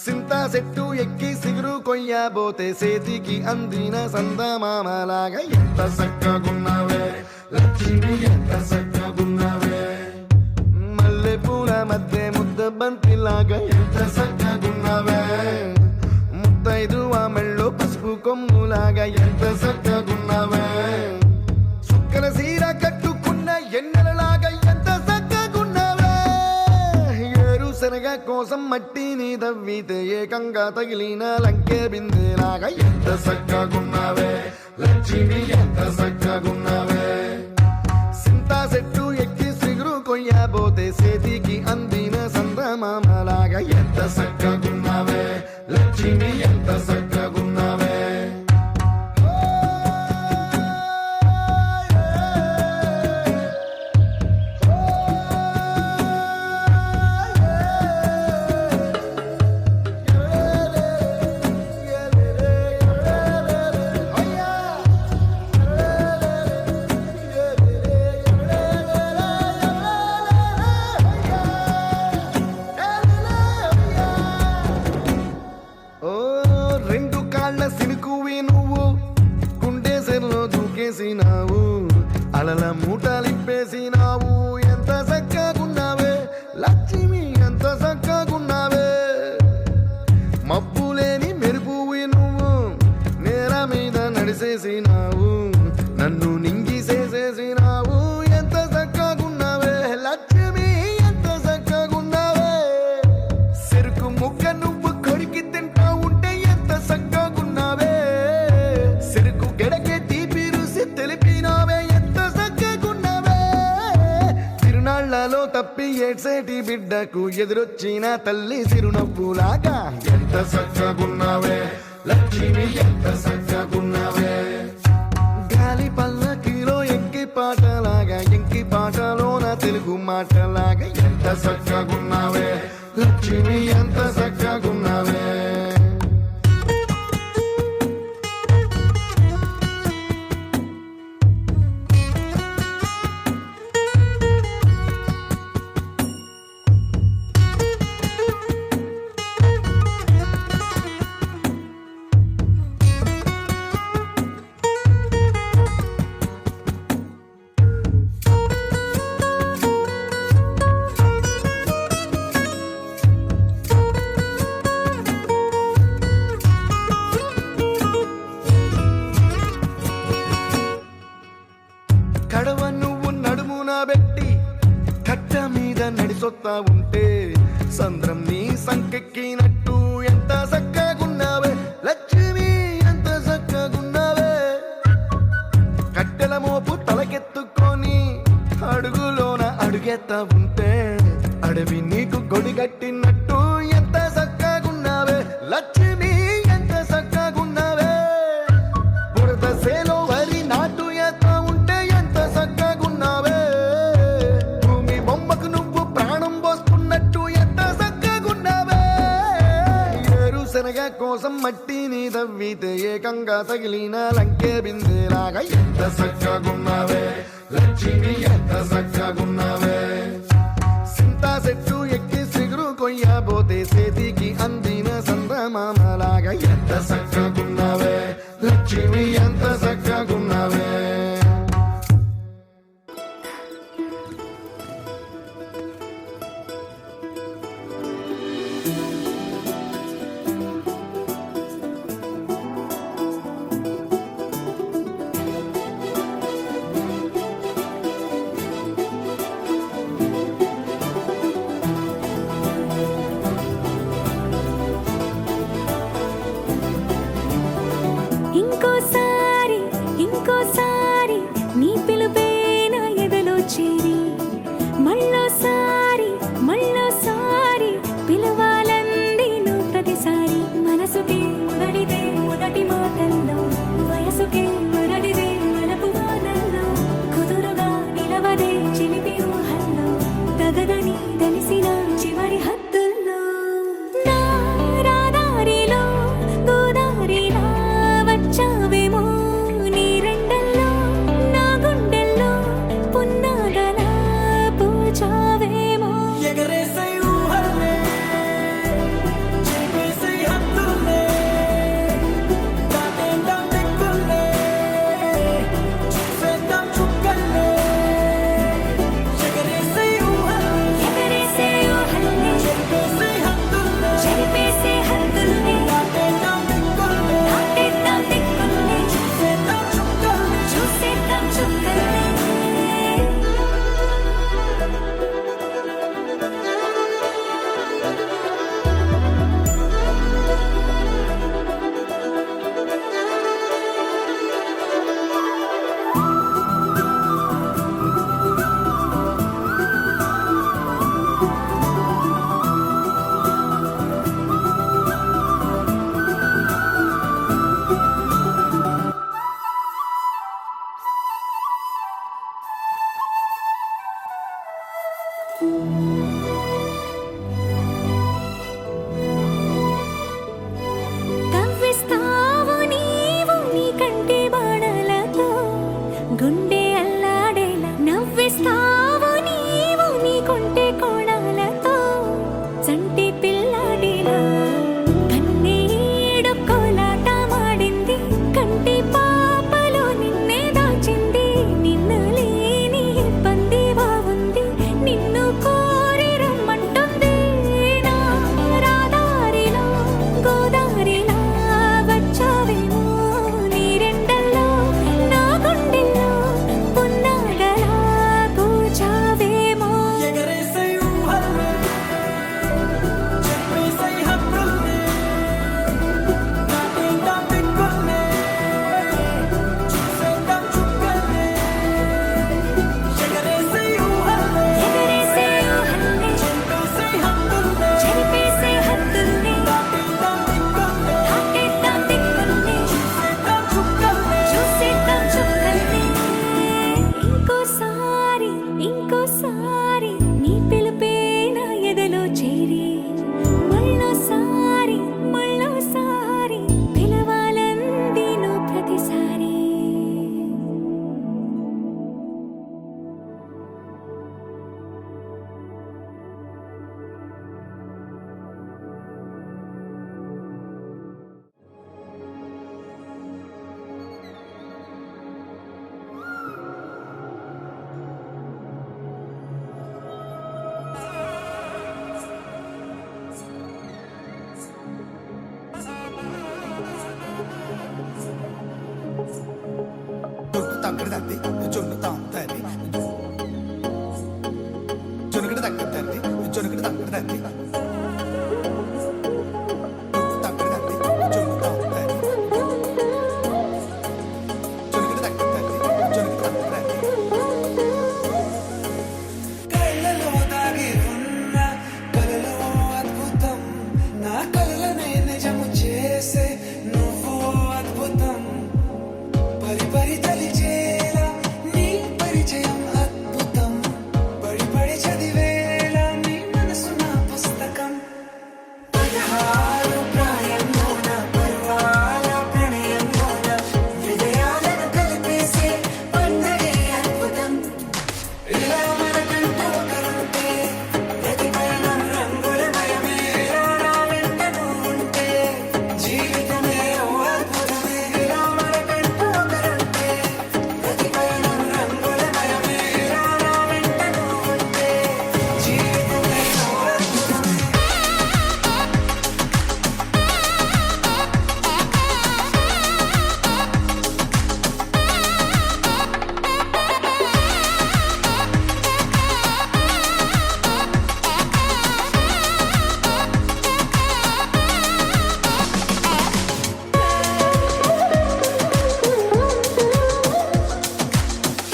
సింతా చెట్టు ఎక్కి సిగురు కొయ్యబోతే సేతికి అందిన సందమామలాగా ఎంత సక్కగున్నావే లక్ష్మి ఎంత సక్కగున్నావే మల్లె పూల మధ్య ముద్ద బంతిలాగా ఎంత సక్కగున్నావే ముద్దైదు ఆ మెళ్ళో పసుపు కొమ్ములాగా ఎంత చక్కగున్నావే సుక్కల సీర కట్టుకున్న ఎన్నెలలాగా ఎంత చక్కగున్నావే ఏరుశనగ కోసం మట్టిని దవ్వితే ఏకంగా తగిలిన లంకే బిందెలాగా ఎంత చక్కగున్నావే లక్ష్మి ఎంత చక్కగున్నావే సింతా చెట్టు ఎక్కి సిగురు కొయ్యబోతే చేతికి అందిన సందమామలాగా ఎంత చక్కగున్నావే లక్ష్మి ఎంత చక్కగున్నావే ఓ రెండు కాళ్ళ సినుకువి నువ్వు గుండెసెల్లో దూకేసినావు అలల మూటలిప్పేసినావు ఎంత చక్కగున్నావే లక్ష్మి ఎంత చక్కగున్నావే మబ్బులేని మెరుపువి నువ్వు నేల మీద నడిసేసినావు నన్ను నింగిసేసేసినావు ఎంత చక్కగున్నావే లక్ష్మి ఎంత చక్కగున్నావే చెరుకు ముక్క నువ్వు కొరికి తింటా ఉంటే ఎంత చక్కగున్నావే చెరుకు గెడకే తీపి రుసి తెలిపినావే ఎంత చక్కగున్నావే తిరునాళ్లలో తప్పి ఏడ్సేటి బిడ్డకు ఎదురొచ్చిన తల్లి సిరునవ్వులాగా ఎంత చక్కగున్నావే లక్ష్మి ఎంత చక్కగున్నావే గాలి పల్లకిలో ఎంకి పాటలాగా ఎంకి పాటలోన తెలుగు మాటలాగా ఎంత చక్కగున్నావే లక్ష్మి ఎంత చక్కగున్నావే కడవ నువ్వు నడుమున పెట్టి కట్ట మీద నడిసొత్తా ఉంటే సంద్రం నీ సంకెక్కినట్టు ఎంత చక్కగున్నావే లక్ష్మి ఎంత చక్కగున్నావే కట్టెల మోపు తలకెత్తుకొని అడుగులోన అడుగెత్తా ఉంటే అడవి నీకు గొడిగట్టినట్టు ఎంత చక్కగున్నావే లక్ష్మి ఎంత చక్కగున్నావే బురద సేలో వరి నాటు ఎత్తా ఉంటే ఎంత చక్కగున్నావే భూమి బొమ్మకు నువ్వు ప్రాణం పోస్తున్నట్టు ఎంత చక్కగున్నావే ఏరుశనగ కోసం మట్టిని దవ్వితే ఏకంగా తగిలిన లంకే బిందెలాగా ఎంత చక్కగున్నావే లక్ష్మి ఎంత చక్కగున్నావే సింతా చెట్టు ఎక్కి సిగురు కొయ్యబోతే చేతికి అందిన సందమామలాగా ఎంత చక్కగున్నావే లక్ష్మి ఎంత చక్కగున్నావే కవ్విస్తావు నీవు నీ కంటి బాణలతో గుండె అల్లాడేలా నవ్విస్తావు నీవు నీ కొంటె కోణాలతో చంటి పిల్లాడిలా కన్నీడు కోలాట మాడింది కంటి పాపలో నిన్నే దాచింది నిన్ను లేని ఇబ్బంది బాగుంది నిన్ను కోరి రమ్మంటుంది నా రాదారిలో గోదారిలా వచ్చావేమో నీరెండల్లో నా గుండెల్లో పున్నాగలా కూచావేమో ఎగరేసే ఊహల్ని చెప్పేసే హక్కుల్ని నాటేద్దాం దిక్కుల్ని చూసేద్దాం చుక్కల్ని ఎగరేసే ఊహల్ని ఎగరేసే ఊహల్ని చెప్పేసే హక్కుల్ని చెరిపేసే హద్దుల్ని నాటేద్దాం దిక్కుల్ని దాటేద్దాం దిక్కుల్ని చూసేద్దాం చుక్కల్ని చూసేద్దాం చుక్కల్ని ఇంకోసారి ఇంకోసారి నీ పిలుపే నా ఎదలో చేరి మళ్ళోసారి మళ్ళోసారి పిలవాలంది నువ్వు ప్రతిసారి జొన్ను తగ్గడదండి జొన్ను తాంతది జొనుగడ తగ్గదండి జొనుగడ తగ్గదండి జొన్ను తగ్గడదండి జొన్ను తాంతది జొనుగడ తగ్గదండి జొనుగడ తగ్గదండి కళ్ళలో దాగి ఉన్న కలలో అద్భుతం నా కలలనే నిజము చేసే నువ్వు అద్భుతం పరి పరి తలిచేలా నీ పరిచయం అద్భుతం పడి పడి చదివేలా నీ మనసు నా పుస్తకం 16 ప్రాయంలోన పర్వాల ప్రణయంలోన హృదయాలను కలిపేసే పండగే అద్భుతం ఇలా మనకంటూ ఒకరుంటే ప్రతి పయనం రంగులమయమే ఇలా నా వెంట నువ్వుంటే జీవితమే ఓ అద్భుతమే ఇలా మనకంటూ ఒకరుంటే ప్రతి పయనం రంగులమయమే ఇలా నా వెంట నువ్వుంటే జీవితమే ఓ అద్భుతమే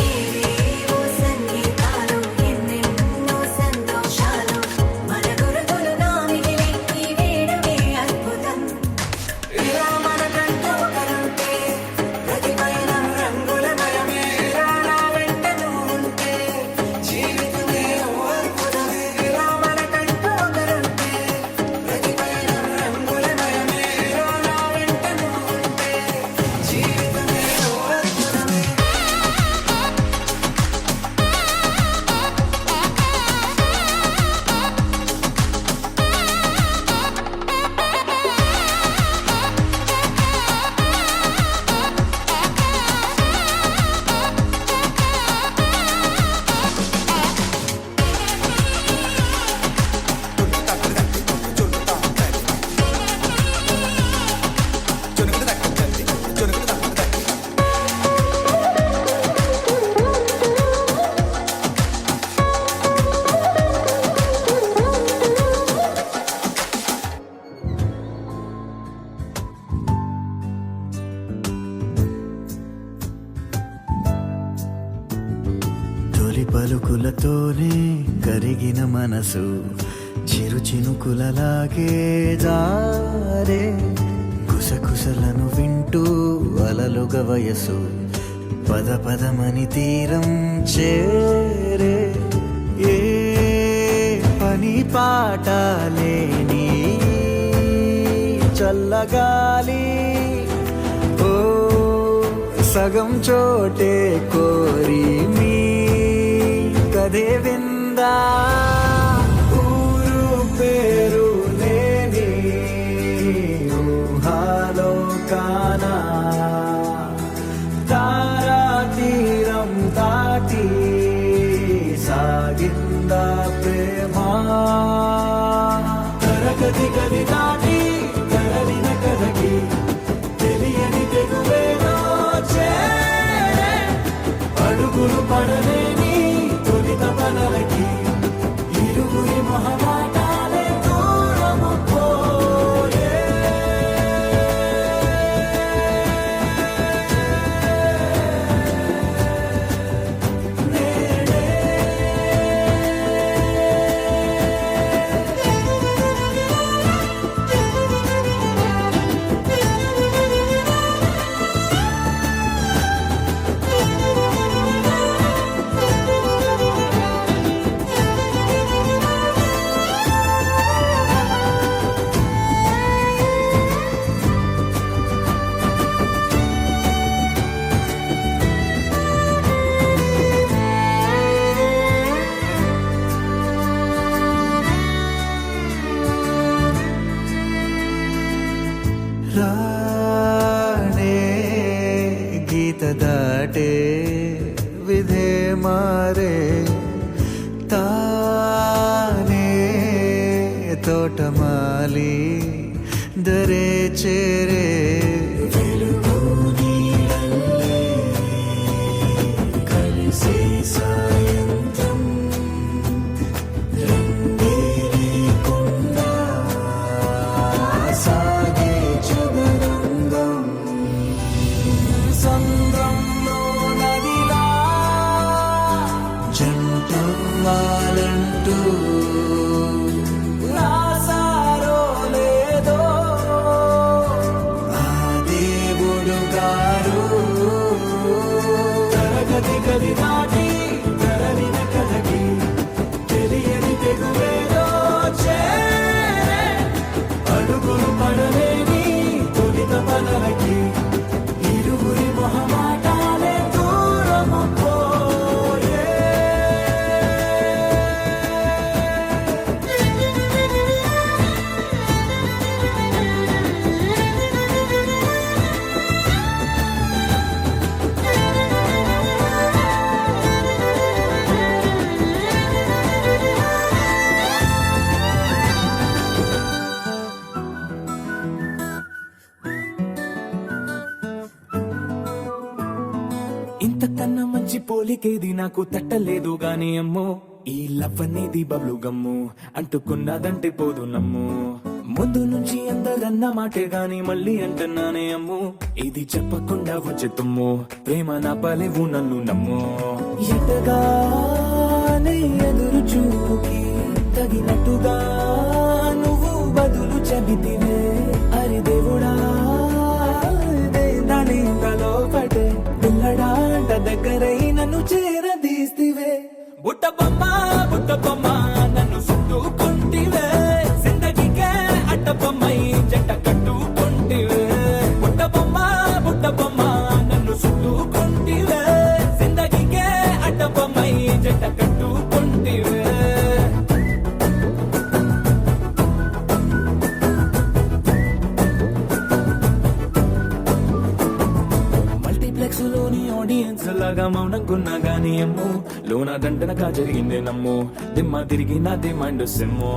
ఏవేవో సంగీతాలు ఎన్నెన్నో సంతోషాలు మన గురుతులు నా మిగిలి ఈ వేడమే అద్భుతం ఇలా మనకంటూ ఒకరుంటే ప్రతి పయనం రంగులమయమే ఇలా నా వెంట నువ్వుంటే జీవితమే ఓ అద్భుతమే ఇలా మనకంటూ ఒకరుంటే ప్రతి పయనం రంగులమయమే ఇలా నా వెంట నువ్వుంటే జీవితమే ఓ అద్భుతమే జొన్ను తాంతది జొనుగడ తగ్గదండి జొనుగడ తగ్గదండి తొలి పలుకులతోనే కరిగిన మనసు చిరు చినుకులలాగే జారే కుసకుసలను వింటూ అలలుగ వయసు పద పదమని తీరం చేరే ఏ దాటాలేని చల్లగాలి ఓ సగం చోటే కోరి మీ కథే విందా ఊరు పేరు లేని ఊహాలో కానా తారా తీరం దాటి సాగిందా ప్రేమ తరగతి గది దాటి తరలిన కథకి తెలియని తెగువేదో చేరే అడుగులు పడలేని తొలిత పనలకి ఇరుగురి మొహమాటాలే దూరము పోయే రాణే గీత దాటే విధే మారే తానే తోటమాలి దరే చేరే వెలుగు నీడల్లే కలిసి సాయంత్రం రంగేలేకుండా సాగే చదరంగం సంద్రంలో నదిలా జంటవ్వాలంటూ రాసారో లేదో ఆ దేవుడు గారు తరగతి గది దాటి తరలిన కథకి తెలియని తెగువేదో చేరే అడుగులు పడలేని తొలిత పనలకి ఇరుగురి మొహమాటాలే దూరము పోయే ఇంతకన్నా మంచి పోలికేది నాకు తట్టలేదు గాని అమ్మో ఈ లవ్ అనేది బబ్లు గమ్ము అంటుకున్నదంటే పోదు నమ్ము ముందు నుంచి అందరన్న మాటే గాని మళ్ళీ అంటున్నానే అమ్ము ఇది చెప్పకుండా వచ్చేతుమ్ము ప్రేమ నా పలేవు నన్ను నమ్ము ఎటగానే ఎదురు చూకి తగినట్టుగా నువ్వు బదులు చెబితివే అరి దేవుడా దాని తలో పడే పిల్లడాంట దగ్గరై నన్ను చేరదీస్తివే బుట్ట బొమ్మ నన్ను చుట్టుకుంటివే జిందగీకే అట్ట బొమ్మై జంట కట్టుకుంటివే బుట్ట బొమ్మ నన్ను చుట్టుకుంటివే జిందగీకే అట్ట బొమ్మై జంట కట్టుకుంటివే మల్టీప్లెక్స్ లోని ఆడియన్స్ లాగా మౌనంకున్నా గానీ అమ్ము లోన దండనగా జరిగింది నమ్ము దిమ్మ తిరిగి నా దిమ్మండు సిమ్ము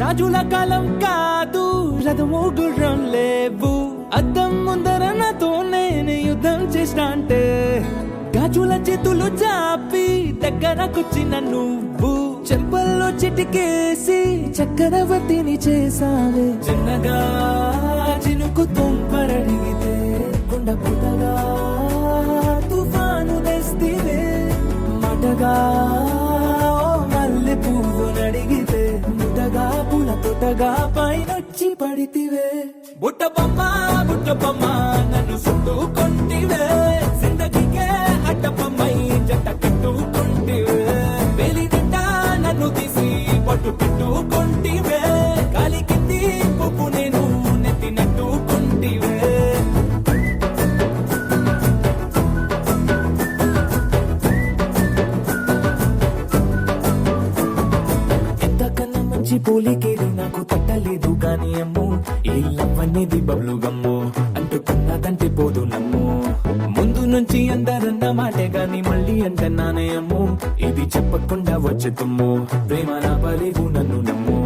రాజుల కాలం కాదు రథము గుర్రం లేవు అద్దం ముందర నాతో నేను యుద్ధం చేస్తా అంటే గాజుల చేతులు చాపి దగ్గరకొచ్చిన నువ్వు చెంపల్లో చిటికేసి చక్రవర్తిని చేసావే చిన్నగా చినుకు తుంపరడిగితే కుండ పుటగా తుఫాను తెస్తివే మాటగా మల్లె పువ్వు నడిగితే ముటగా పుల తొటగా పైనొచ్చి పడితివే బుట్ట బొమ్మ నన్ను చుట్టుకొంటివే జిందగీకే అడ్డపమ్మై జంట కట్టుకొంటివే వేలి నిండా నన్ను తీసి పట్టు పెట్టుకొంటివే గాలి కింది పువ్వు నేను నెత్తినట్టుకొంటివే ఎంతకన్నా మంచి పోలికేది నాకు తట్టలేదు కానీ అమ్ము ఈ లవ్ అనేది బబ్లు గమ్ము అంటుకున్నదంటే పోదు నమ్ము ముందు నుంచి అందరన్న మాటే గాని మళ్ళీ అంటున్నానే అమ్ము ఇది చెప్పకుండా వచ్చే తుమ్ము ప్రేమ నా పలేవు నన్ను నమ్ము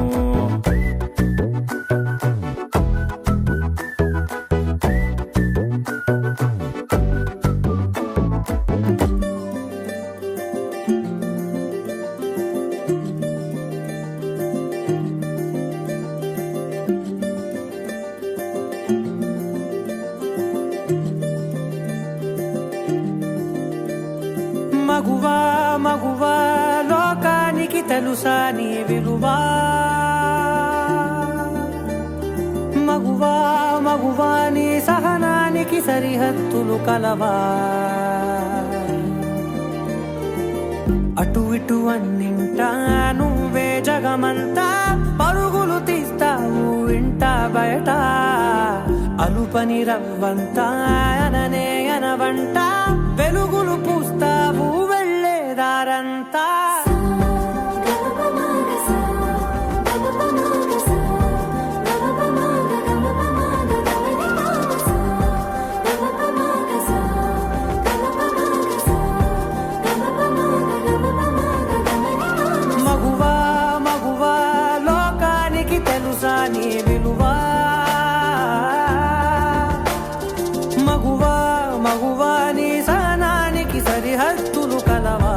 మగువా మగువా లోకానికి తెలుసా నీ విలువా మగువా మగువా నీ సహనానికి సరిహద్దులు కలవా అటు ఇటు అన్నింటా నువ్వే జగమంతా పరుగులు తీస్తావు ఇంట బయట అలుపని రవ్వంతా అననే అనవంట వెలుగులు పూస్తావు వెళ్ళేదారంతా మగువా మగువా లోకానికి తెలుసా నీ విలువా మగువా మగువా నీ సహనానికి సరిహద్దులు కలవా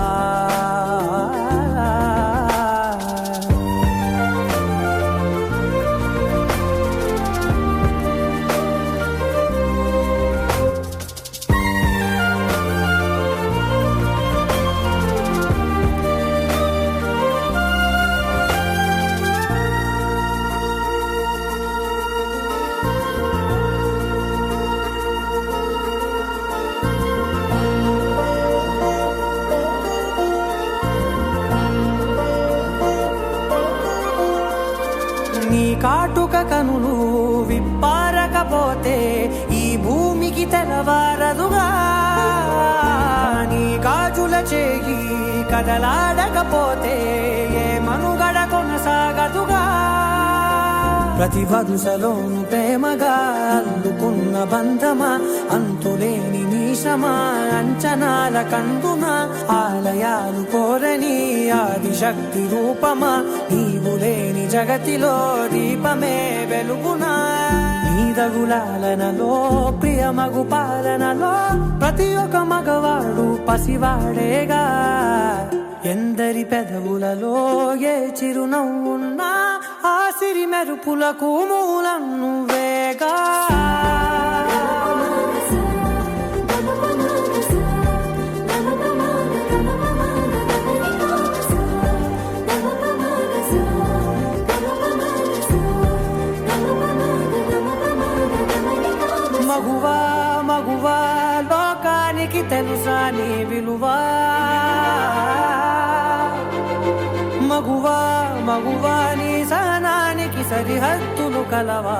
నీ కాటుక కనులు విప్పారకపోతే ఈ భూమికి తెలవారదుగా నీ గాజుల చేయి కదలాడకపోతే ఏ మనుగడ కొనసాగదుగా ప్రతి వరుసలోను ప్రేమగా అల్లుకున్న బంధమా అంతులేని నీశమా అంచనాల కందున ఆలయాలు కోరని ఆదిశక్తి రూపమా నీవు లేని జగతిలో దీపమే వెలుగునా నీదగులాలనలో ప్రియమగు పాలనలో ప్రతి ఒక్క మగవాడు పసివాడేగా ఎందరి పెదవులలో ఏ చిరునవ్వున్నా ఆ సిరి మెరుపులకు మూలం నువ్వేగా మగువా మగువా లోకానికి తెలుసా నీ విలువా మగువా మగువా నీ సహనానికి సరిహద్దులు కలవా